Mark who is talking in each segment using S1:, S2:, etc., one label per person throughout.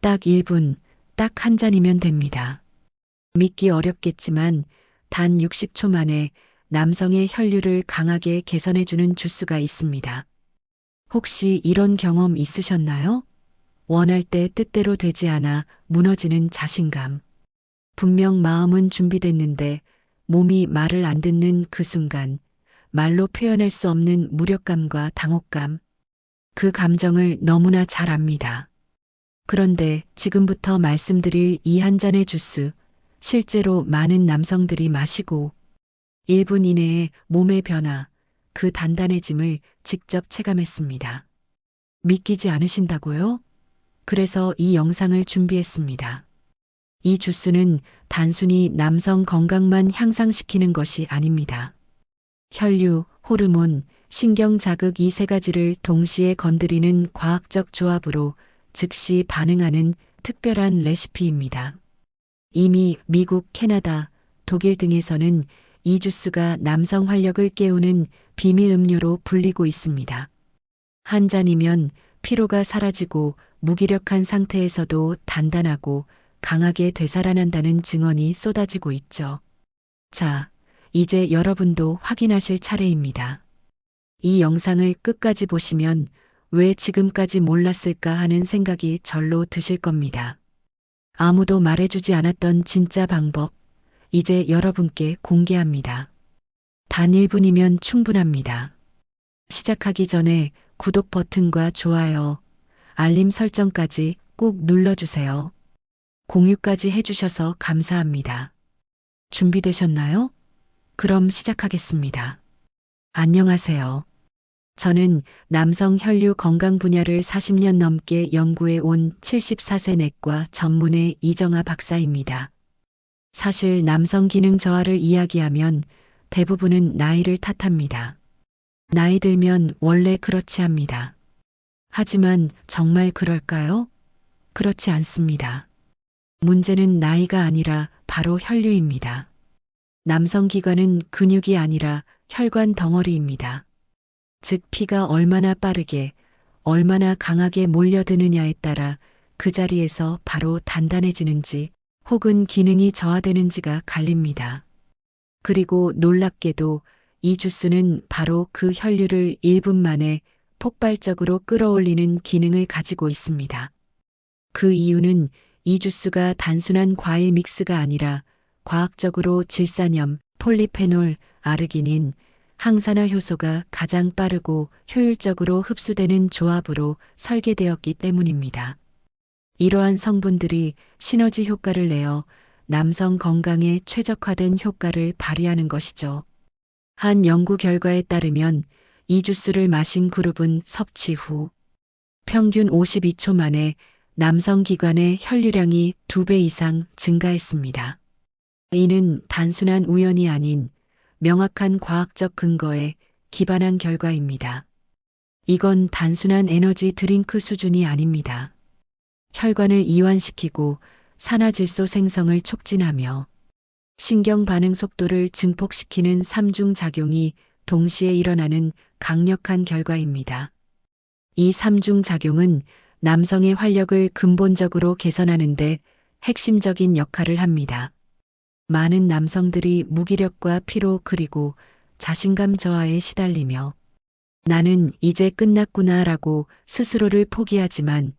S1: 딱 1분, 딱 한 잔이면 됩니다. 믿기 어렵겠지만 단 60초 만에 남성의 혈류를 강하게 개선해주는 주스가 있습니다. 혹시 이런 경험 있으셨나요? 원할 때 뜻대로 되지 않아 무너지는 자신감. 분명 마음은 준비됐는데 몸이 말을 안 듣는 그 순간, 말로 표현할 수 없는 무력감과 당혹감. 그 감정을 너무나 잘 압니다. 그런데 지금부터 말씀드릴 이 한 잔의 주스, 실제로 많은 남성들이 마시고 1분 이내에 몸의 변화, 그 단단해짐을 직접 체감했습니다. 믿기지 않으신다고요? 그래서 이 영상을 준비했습니다. 이 주스는 단순히 남성 건강만 향상시키는 것이 아닙니다. 혈류, 호르몬, 신경 자극 이 세 가지를 동시에 건드리는 과학적 조합으로 즉시 반응하는 특별한 레시피입니다. 이미 미국, 캐나다, 독일 등에서는 이 주스가 남성 활력을 깨우는 비밀 음료로 불리고 있습니다. 한 잔이면 피로가 사라지고 무기력한 상태에서도 단단하고 강하게 되살아난다는 증언이 쏟아지고 있죠. 자, 이제 여러분도 확인하실 차례입니다. 이 영상을 끝까지 보시면 왜 지금까지 몰랐을까 하는 생각이 절로 드실 겁니다. 아무도 말해주지 않았던 진짜 방법, 이제 여러분께 공개합니다. 단 1분이면 충분합니다. 시작하기 전에 구독 버튼과 좋아요, 알림 설정까지 꼭 눌러주세요. 공유까지 해주셔서 감사합니다. 준비되셨나요? 그럼 시작하겠습니다. 안녕하세요. 저는 남성 혈류 건강 분야를 40년 넘게 연구해 온 74세 내과 전문의 이정아 박사입니다. 사실 남성 기능 저하를 이야기하면 대부분은 나이를 탓합니다. 나이 들면 원래 그렇지 합니다. 하지만 정말 그럴까요? 그렇지 않습니다. 문제는 나이가 아니라 바로 혈류입니다. 남성 기관은 근육이 아니라 혈관 덩어리입니다. 즉 피가 얼마나 빠르게, 얼마나 강하게 몰려드느냐에 따라 그 자리에서 바로 단단해지는지 혹은 기능이 저하되는지가 갈립니다. 그리고 놀랍게도 이 주스는 바로 그 혈류를 1분 만에 폭발적으로 끌어올리는 기능을 가지고 있습니다. 그 이유는 이 주스가 단순한 과일 믹스가 아니라 과학적으로 질산염, 폴리페놀, 아르기닌, 항산화 효소가 가장 빠르고 효율적으로 흡수되는 조합으로 설계되었기 때문입니다. 이러한 성분들이 시너지 효과를 내어 남성 건강에 최적화된 효과를 발휘하는 것이죠. 한 연구 결과에 따르면 이 주스를 마신 그룹은 섭취 후 평균 52초 만에 남성 기관의 혈류량이 2배 이상 증가했습니다. 이는 단순한 우연이 아닌 명확한 과학적 근거에 기반한 결과입니다. 이건 단순한 에너지 드링크 수준이 아닙니다. 혈관을 이완시키고 산화질소 생성을 촉진하며 신경 반응 속도를 증폭시키는 3중 작용이 동시에 일어나는 강력한 결과입니다. 이 3중 작용은 남성의 활력을 근본적으로 개선하는데 핵심적인 역할을 합니다. 많은 남성들이 무기력과 피로 그리고 자신감 저하에 시달리며 나는 이제 끝났구나라고 스스로를 포기하지만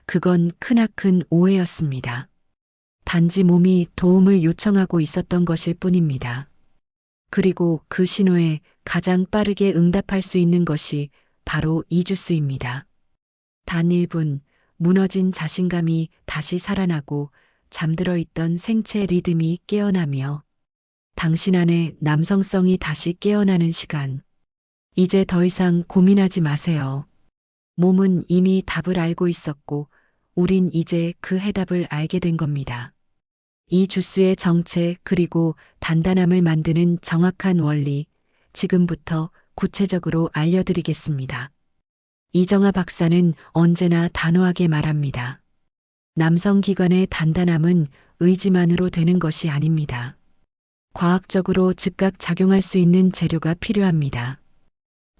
S1: 그건 크나큰 오해였습니다. 단지 몸이 도움을 요청하고 있었던 것일 뿐입니다. 그리고 그 신호에 가장 빠르게 응답할 수 있는 것이 바로 이 주스입니다. 단 1분, 무너진 자신감이 다시 살아나고 잠들어 있던 생체 리듬이 깨어나며 당신 안에 남성성이 다시 깨어나는 시간. 이제 더 이상 고민하지 마세요. 몸은 이미 답을 알고 있었고 우린 이제 그 해답을 알게 된 겁니다. 이 주스의 정체 그리고 단단함을 만드는 정확한 원리, 지금부터 구체적으로 알려드리겠습니다. 이정아 박사는 언제나 단호하게 말합니다. 남성 기관의 단단함은 의지만으로 되는 것이 아닙니다. 과학적으로 즉각 작용할 수 있는 재료가 필요합니다.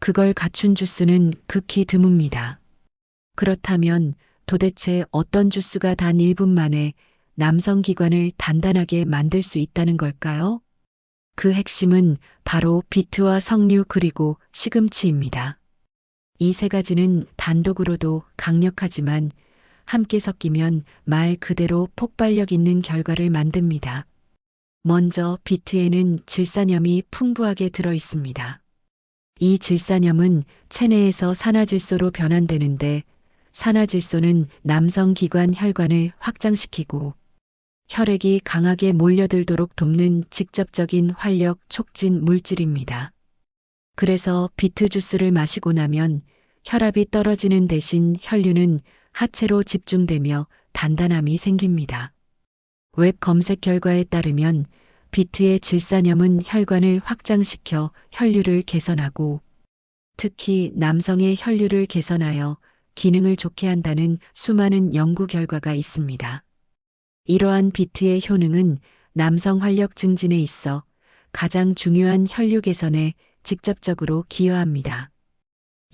S1: 그걸 갖춘 주스는 극히 드뭅니다. 그렇다면 도대체 어떤 주스가 단 1분 만에 남성 기관을 단단하게 만들 수 있다는 걸까요? 그 핵심은 바로 비트와 석류 그리고 시금치입니다. 이 세 가지는 단독으로도 강력하지만 함께 섞이면 말 그대로 폭발력 있는 결과를 만듭니다. 먼저 비트에는 질산염이 풍부하게 들어 있습니다. 이 질산염은 체내에서 산화질소로 변환되는데 산화질소는 남성 기관 혈관을 확장시키고 혈액이 강하게 몰려들도록 돕는 직접적인 활력 촉진 물질입니다. 그래서 비트 주스를 마시고 나면 혈압이 떨어지는 대신 혈류는 하체로 집중되며 단단함이 생깁니다. 웹 검색 결과에 따르면 비트의 질산염은 혈관을 확장시켜 혈류를 개선하고 특히 남성의 혈류를 개선하여 기능을 좋게 한다는 수많은 연구 결과가 있습니다. 이러한 비트의 효능은 남성 활력 증진에 있어 가장 중요한 혈류 개선에 직접적으로 기여합니다.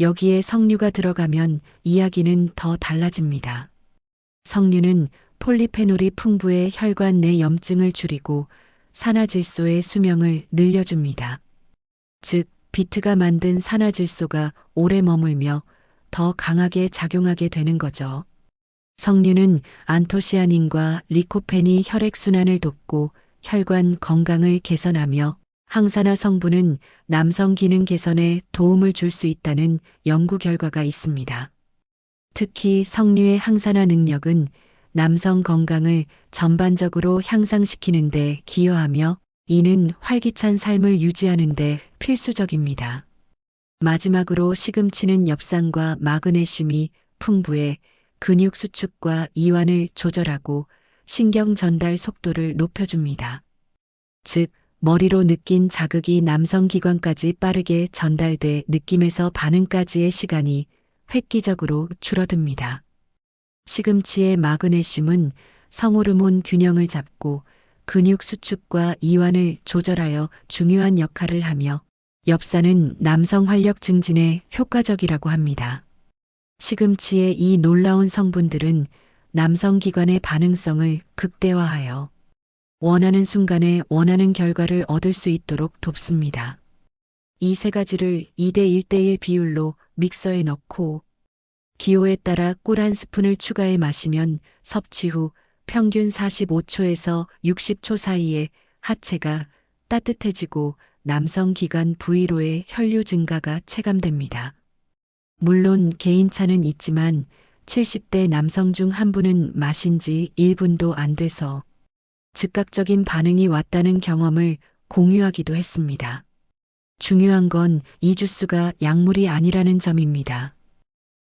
S1: 여기에 석류가 들어가면 이야기는 더 달라집니다. 석류는 폴리페놀이 풍부해 혈관 내 염증을 줄이고 산화질소의 수명을 늘려줍니다. 즉, 비트가 만든 산화질소가 오래 머물며 더 강하게 작용하게 되는 거죠. 석류는 안토시아닌과 리코펜이 혈액순환을 돕고 혈관 건강을 개선하며 항산화 성분은 남성 기능 개선에 도움을 줄 수 있다는 연구 결과가 있습니다. 특히 석류의 항산화 능력은 남성 건강을 전반적으로 향상시키는 데 기여하며 이는 활기찬 삶을 유지하는 데 필수적입니다. 마지막으로 시금치는 엽산과 마그네슘이 풍부해 근육 수축과 이완을 조절하고 신경 전달 속도를 높여줍니다. 즉, 머리로 느낀 자극이 남성 기관까지 빠르게 전달돼 느낌에서 반응까지의 시간이 획기적으로 줄어듭니다. 시금치의 마그네슘은 성호르몬 균형을 잡고 근육 수축과 이완을 조절하여 중요한 역할을 하며 엽산은 남성 활력 증진에 효과적이라고 합니다. 시금치의 이 놀라운 성분들은 남성 기관의 반응성을 극대화하여 원하는 순간에 원하는 결과를 얻을 수 있도록 돕습니다. 이 세 가지를 2대 1대1 비율로 믹서에 넣고 기호에 따라 꿀 한 스푼을 추가해 마시면 섭취 후 평균 45초에서 60초 사이에 하체가 따뜻해지고 남성 기관 부위로의 혈류 증가가 체감됩니다. 물론 개인차는 있지만 70대 남성 중 한 분은 마신 지 1분도 안 돼서 즉각적인 반응이 왔다는 경험을 공유하기도 했습니다. 중요한 건 이 주스가 약물이 아니라는 점입니다.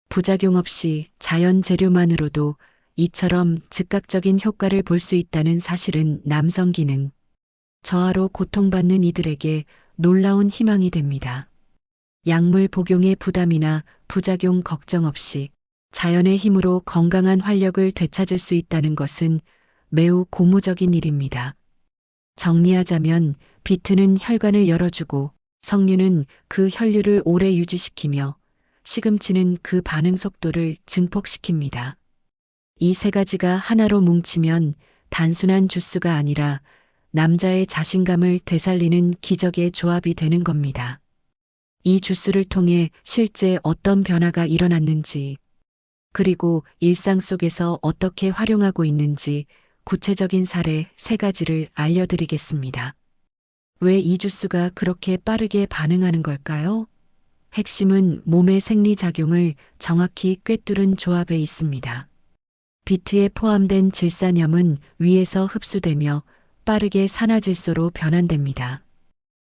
S1: 부작용 없이 자연 재료만으로도 이처럼 즉각적인 효과를 볼 수 있다는 사실은 남성 기능, 저하로 고통받는 이들에게 놀라운 희망이 됩니다. 약물 복용의 부담이나 부작용 걱정 없이 자연의 힘으로 건강한 활력을 되찾을 수 있다는 것은 매우 고무적인 일입니다. 정리하자면 비트는 혈관을 열어주고 석류는 그 혈류를 오래 유지시키며 시금치는 그 반응 속도를 증폭시킵니다. 이 세 가지가 하나로 뭉치면 단순한 주스가 아니라 남자의 자신감을 되살리는 기적의 조합이 되는 겁니다. 이 주스를 통해 실제 어떤 변화가 일어났는지, 그리고 일상 속에서 어떻게 활용하고 있는지 구체적인 사례 3가지를 알려드리겠습니다. 왜 이 주스가 그렇게 빠르게 반응하는 걸까요? 핵심은 몸의 생리작용을 정확히 꿰뚫은 조합에 있습니다. 비트에 포함된 질산염은 위에서 흡수되며 빠르게 산화질소로 변환됩니다.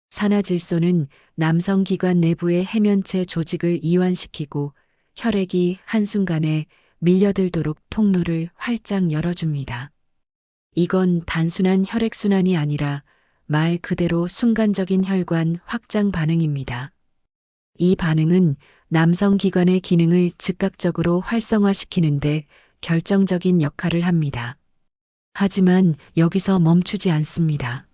S1: 산화질소는 남성 기관 내부의 해면체 조직을 이완시키고 혈액이 한순간에 밀려들도록 통로를 활짝 열어줍니다. 이건 단순한 혈액순환이 아니라 말 그대로 순간적인 혈관 확장 반응입니다. 이 반응은 남성 기관의 기능을 즉각적으로 활성화시키는데 결정적인 역할을 합니다. 하지만 여기서 멈추지 않습니다.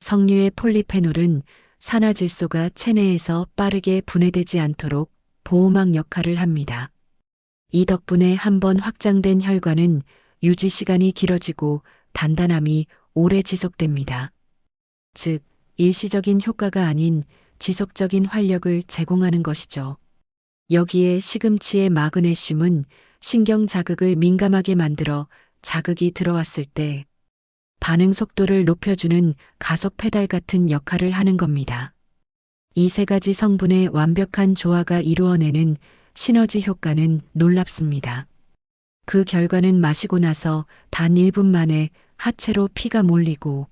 S1: 석류의 폴리페놀은 산화질소가 체내에서 빠르게 분해되지 않도록 보호막 역할을 합니다. 이 덕분에 한번 확장된 혈관은 유지 시간이 길어지고 단단함이 오래 지속됩니다. 즉, 일시적인 효과가 아닌 지속적인 활력을 제공하는 것이죠. 여기에 시금치의 마그네슘은 신경 자극을 민감하게 만들어 자극이 들어왔을 때 반응 속도를 높여주는 가속 페달 같은 역할을 하는 겁니다. 이 세 가지 성분의 완벽한 조화가 이루어내는 시너지 효과는 놀랍습니다. 그 결과는 마시고 나서 단 1분 만에 하체로 피가 몰리고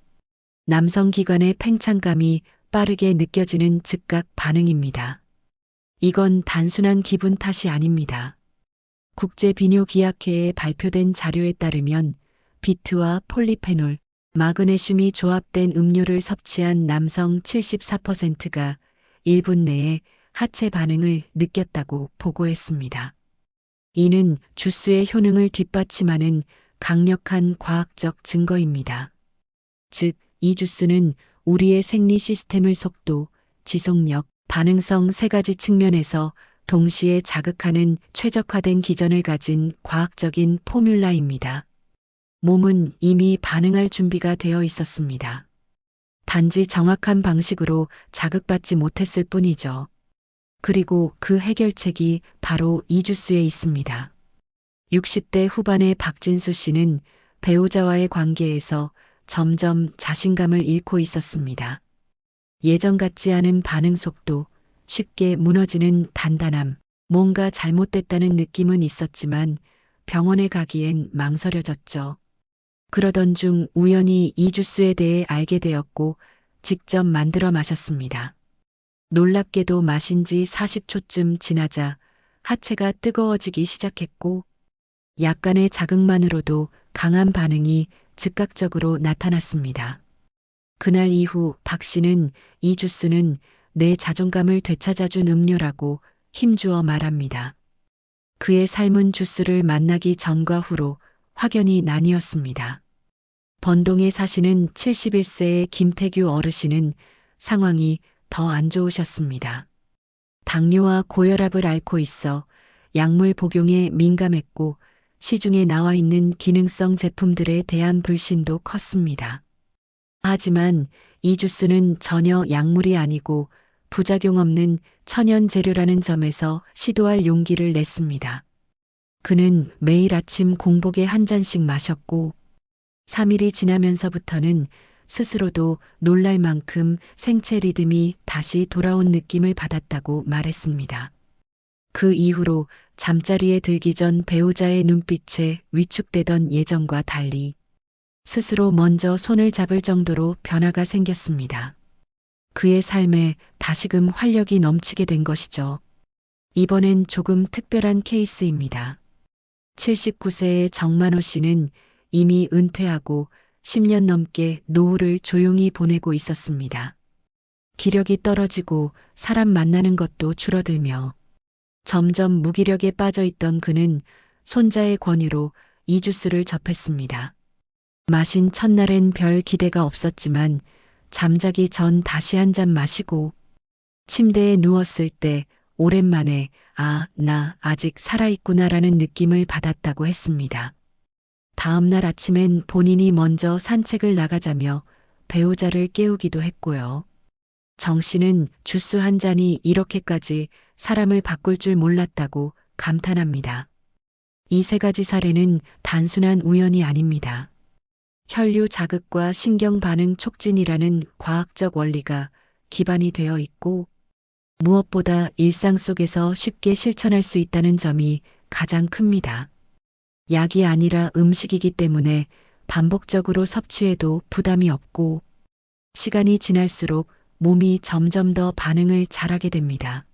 S1: 남성 기관의 팽창감이 빠르게 느껴지는 즉각 반응입니다. 이건 단순한 기분 탓이 아닙니다. 국제비뇨기약회에 발표된 자료에 따르면 비트와 폴리페놀, 마그네슘이 조합된 음료를 섭취한 남성 74%가 1분 내에 하체 반응을 느꼈다고 보고했습니다. 이는 주스의 효능을 뒷받침하는 강력한 과학적 증거입니다. 즉, 이 주스는 우리의 생리 시스템을 속도, 지속력, 반응성 세 가지 측면에서 동시에 자극하는 최적화된 기전을 가진 과학적인 포뮬라입니다. 몸은 이미 반응할 준비가 되어 있었습니다. 단지 정확한 방식으로 자극받지 못했을 뿐이죠. 그리고 그 해결책이 바로 이 주스에 있습니다. 60대 후반의 박진수 씨는 배우자와의 관계에서 점점 자신감을 잃고 있었습니다. 예전 같지 않은 반응 속도, 쉽게 무너지는 단단함, 뭔가 잘못됐다는 느낌은 있었지만 병원에 가기엔 망설여졌죠. 그러던 중 우연히 이 주스에 대해 알게 되었고 직접 만들어 마셨습니다. 놀랍게도 마신 지 40초쯤 지나자 하체가 뜨거워지기 시작했고 약간의 자극만으로도 강한 반응이 즉각적으로 나타났습니다. 그날 이후 박 씨는 이 주스는 내 자존감을 되찾아준 음료라고 힘주어 말합니다. 그의 삶은 주스를 만나기 전과 후로 확연히 나뉘었습니다. 번동에 사시는 71세의 김태규 어르신은 상황이 더 안 좋으셨습니다. 당뇨와 고혈압을 앓고 있어 약물 복용에 민감했고 시중에 나와 있는 기능성 제품들에 대한 불신도 컸습니다. 하지만 이 주스는 전혀 약물이 아니고 부작용 없는 천연 재료라는 점에서 시도할 용기를 냈습니다. 그는 매일 아침 공복에 한 잔씩 마셨고 3일이 지나면서부터는 스스로도 놀랄 만큼 생체 리듬이 다시 돌아온 느낌을 받았다고 말했습니다. 그 이후로 잠자리에 들기 전 배우자의 눈빛에 위축되던 예전과 달리 스스로 먼저 손을 잡을 정도로 변화가 생겼습니다. 그의 삶에 다시금 활력이 넘치게 된 것이죠. 이번엔 조금 특별한 케이스입니다. 79세의 정만호 씨는 이미 은퇴하고 10년 넘게 노후를 조용히 보내고 있었습니다. 기력이 떨어지고 사람 만나는 것도 줄어들며 점점 무기력에 빠져 있던 그는 손자의 권유로 이 주스를 접했습니다. 마신 첫날엔 별 기대가 없었지만 잠자기 전 다시 한 잔 마시고 침대에 누웠을 때 오랜만에 나 아직 살아있구나라는 느낌을 받았다고 했습니다. 다음 날 아침엔 본인이 먼저 산책을 나가자며 배우자를 깨우기도 했고요. 정 씨는 주스 한 잔이 이렇게까지 사람을 바꿀 줄 몰랐다고 감탄합니다. 이 세 가지 사례는 단순한 우연이 아닙니다. 혈류 자극과 신경 반응 촉진이라는 과학적 원리가 기반이 되어 있고 무엇보다 일상 속에서 쉽게 실천할 수 있다는 점이 가장 큽니다. 약이 아니라 음식이기 때문에 반복적으로 섭취해도 부담이 없고 시간이 지날수록 몸이 점점 더 반응을 잘하게 됩니다.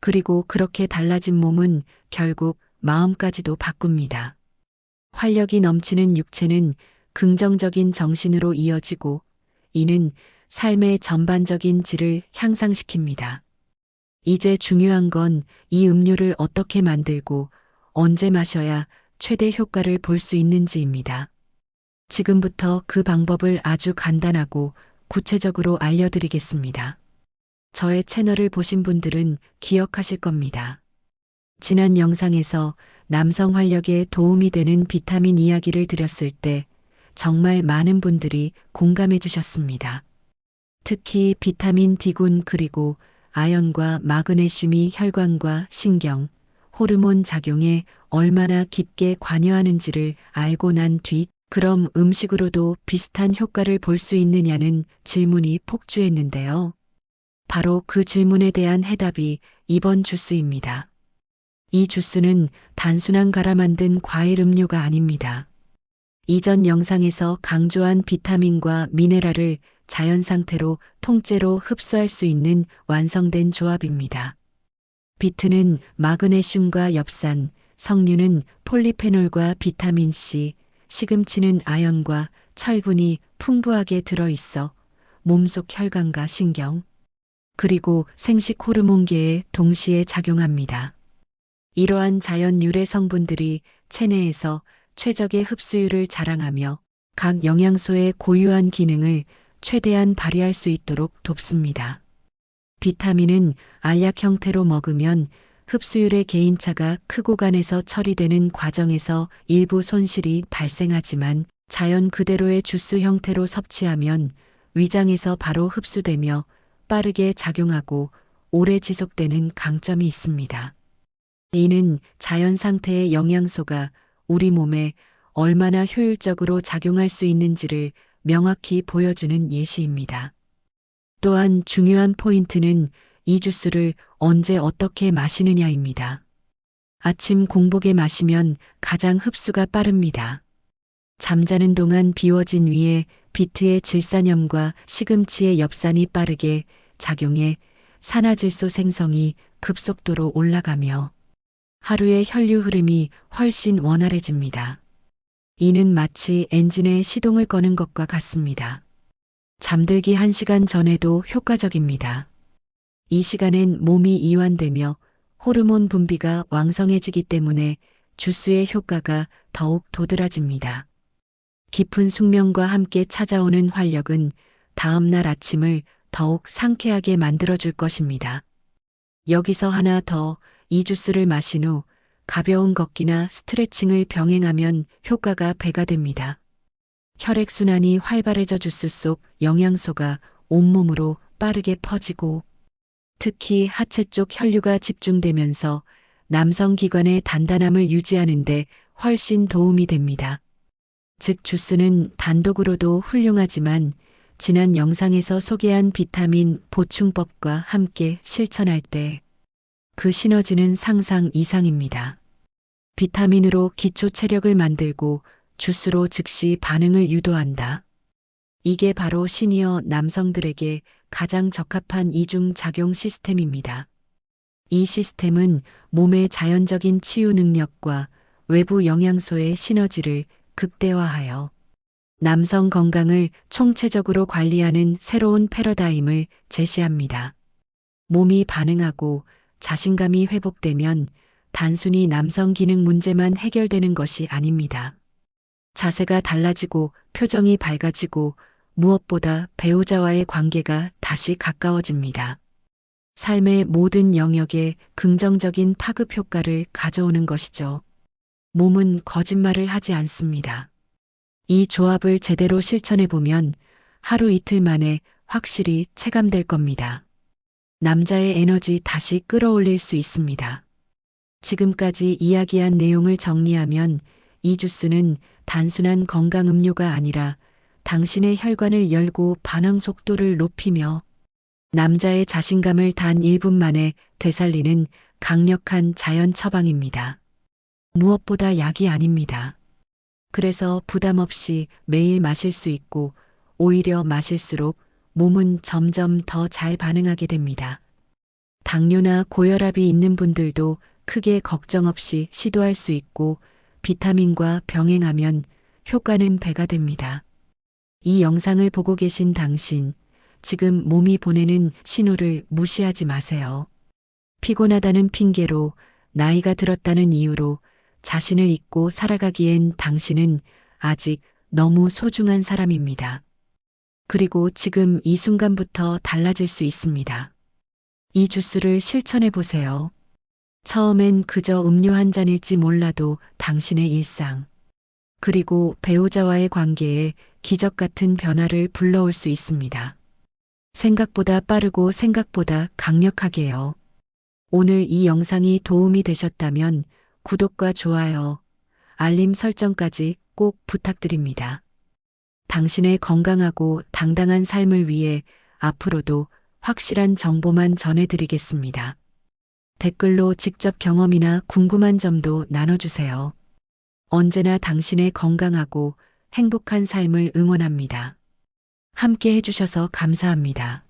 S1: 그리고 그렇게 달라진 몸은 결국 마음까지도 바꿉니다. 활력이 넘치는 육체는 긍정적인 정신으로 이어지고 이는 삶의 전반적인 질을 향상시킵니다. 이제 중요한 건 이 음료를 어떻게 만들고 언제 마셔야 최대 효과를 볼 수 있는지입니다. 지금부터 그 방법을 아주 간단하고 구체적으로 알려드리겠습니다. 저의 채널을 보신 분들은 기억하실 겁니다. 지난 영상에서 남성 활력에 도움이 되는 비타민 이야기를 드렸을 때 정말 많은 분들이 공감해 주셨습니다. 특히 비타민 D군 그리고 아연과 마그네슘이 혈관과 신경, 호르몬 작용에 얼마나 깊게 관여하는지를 알고 난 뒤, 그럼 음식으로도 비슷한 효과를 볼 수 있느냐는 질문이 폭주했는데요. 바로 그 질문에 대한 해답이 이번 주스입니다. 이 주스는 단순한 갈아 만든 과일 음료가 아닙니다. 이전 영상에서 강조한 비타민과 미네랄을 자연 상태로 통째로 흡수할 수 있는 완성된 조합입니다. 비트는 마그네슘과 엽산, 석류는 폴리페놀과 비타민 C, 시금치는 아연과 철분이 풍부하게 들어있어 몸속 혈관과 신경, 그리고 생식 호르몬계에 동시에 작용합니다. 이러한 자연 유래 성분들이 체내에서 최적의 흡수율을 자랑하며 각 영양소의 고유한 기능을 최대한 발휘할 수 있도록 돕습니다. 비타민은 알약 형태로 먹으면 흡수율의 개인차가 크고 간에서 처리되는 과정에서 일부 손실이 발생하지만 자연 그대로의 주스 형태로 섭취하면 위장에서 바로 흡수되며 빠르게 작용하고 오래 지속되는 강점이 있습니다. 이는 자연 상태의 영양소가 우리 몸에 얼마나 효율적으로 작용할 수 있는지를 명확히 보여주는 예시입니다. 또한 중요한 포인트는 이 주스를 언제 어떻게 마시느냐입니다. 아침 공복에 마시면 가장 흡수가 빠릅니다. 잠자는 동안 비워진 위에 비트의 질산염과 시금치의 엽산이 빠르게 작용해 산화질소 생성이 급속도로 올라가며 하루의 혈류 흐름이 훨씬 원활해집니다. 이는 마치 엔진의 시동을 거는 것과 같습니다. 잠들기 1시간 전에도 효과적입니다. 이 시간엔 몸이 이완되며 호르몬 분비가 왕성해지기 때문에 주스의 효과가 더욱 도드라집니다. 깊은 숙면과 함께 찾아오는 활력은 다음날 아침을 더욱 상쾌하게 만들어줄 것입니다. 여기서 하나 더, 이 주스를 마신 후 가벼운 걷기나 스트레칭을 병행하면 효과가 배가 됩니다. 혈액순환이 활발해져 주스 속 영양소가 온몸으로 빠르게 퍼지고 특히 하체 쪽 혈류가 집중되면서 남성 기관의 단단함을 유지하는 데 훨씬 도움이 됩니다. 즉 주스는 단독으로도 훌륭하지만 지난 영상에서 소개한 비타민 보충법과 함께 실천할 때 그 시너지는 상상 이상입니다. 비타민으로 기초 체력을 만들고 주스로 즉시 반응을 유도한다. 이게 바로 시니어 남성들에게 가장 적합한 이중 작용 시스템입니다. 이 시스템은 몸의 자연적인 치유 능력과 외부 영양소의 시너지를 극대화하여 남성 건강을 총체적으로 관리하는 새로운 패러다임을 제시합니다. 몸이 반응하고 자신감이 회복되면 단순히 남성 기능 문제만 해결되는 것이 아닙니다. 자세가 달라지고 표정이 밝아지고 무엇보다 배우자와의 관계가 다시 가까워집니다. 삶의 모든 영역에 긍정적인 파급 효과를 가져오는 것이죠. 몸은 거짓말을 하지 않습니다. 이 조합을 제대로 실천해보면 하루 이틀 만에 확실히 체감될 겁니다. 남자의 에너지 다시 끌어올릴 수 있습니다. 지금까지 이야기한 내용을 정리하면 이 주스는 단순한 건강 음료가 아니라 당신의 혈관을 열고 반응 속도를 높이며 남자의 자신감을 단 1분 만에 되살리는 강력한 자연 처방입니다. 무엇보다 약이 아닙니다. 그래서 부담 없이 매일 마실 수 있고 오히려 마실수록 몸은 점점 더 잘 반응하게 됩니다. 당뇨나 고혈압이 있는 분들도 크게 걱정 없이 시도할 수 있고 비타민과 병행하면 효과는 배가 됩니다. 이 영상을 보고 계신 당신, 지금 몸이 보내는 신호를 무시하지 마세요. 피곤하다는 핑계로, 나이가 들었다는 이유로 자신을 잊고 살아가기엔 당신은 아직 너무 소중한 사람입니다. 그리고 지금 이 순간부터 달라질 수 있습니다. 이 주스를 실천해 보세요. 처음엔 그저 음료 한 잔일지 몰라도 당신의 일상, 그리고 배우자와의 관계에 기적 같은 변화를 불러올 수 있습니다. 생각보다 빠르고 생각보다 강력하게요. 오늘 이 영상이 도움이 되셨다면 구독과 좋아요, 알림 설정까지 꼭 부탁드립니다. 당신의 건강하고 당당한 삶을 위해 앞으로도 확실한 정보만 전해드리겠습니다. 댓글로 직접 경험이나 궁금한 점도 나눠주세요. 언제나 당신의 건강하고 행복한 삶을 응원합니다. 함께 해주셔서 감사합니다.